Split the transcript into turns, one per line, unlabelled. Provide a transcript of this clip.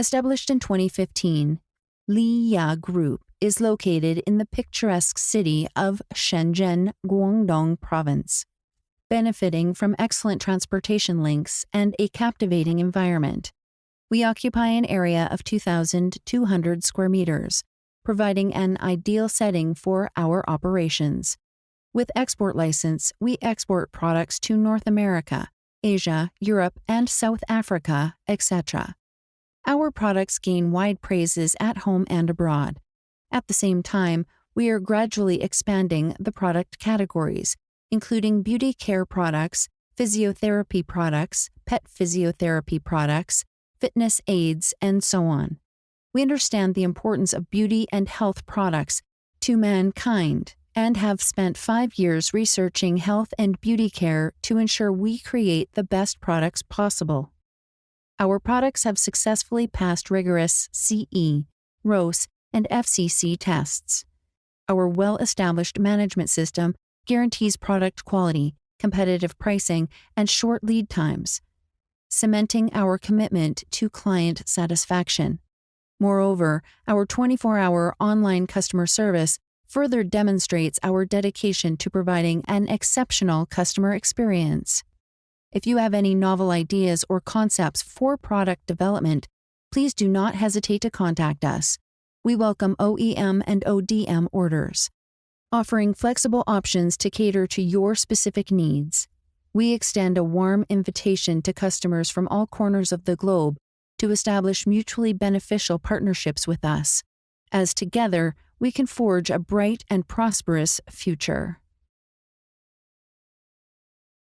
Established in 2015, Liya Group is located in the picturesque city of Shenzhen, Guangdong Province, benefiting from excellent transportation links and a captivating environment. We occupy an area of 2,200 square meters, providing an ideal setting for our operations. With export license, we export products to North America, Asia, Europe, and South Africa, etc. Our products gain wide praises at home and abroad. At the same time, we are gradually expanding the product categories, including beauty care products, physiotherapy products, pet physiotherapy products, fitness aids, and so on. We understand the importance of beauty and health products to mankind and have spent 5 years researching health and beauty care to ensure we create the best products possible. Our products have successfully passed rigorous CE, RoHS, and FCC tests. Our well-established management system guarantees product quality, competitive pricing, and short lead times, cementing our commitment to client satisfaction. Moreover, our 24-hour online customer service further demonstrates our dedication to providing an exceptional customer experience. If you have any novel ideas or concepts for product development, please do not hesitate to contact us. We welcome OEM and ODM orders, offering flexible options to cater to your specific needs. We extend a warm invitation to customers from all corners of the globe to establish mutually beneficial partnerships with us, as together we can forge a bright and prosperous future.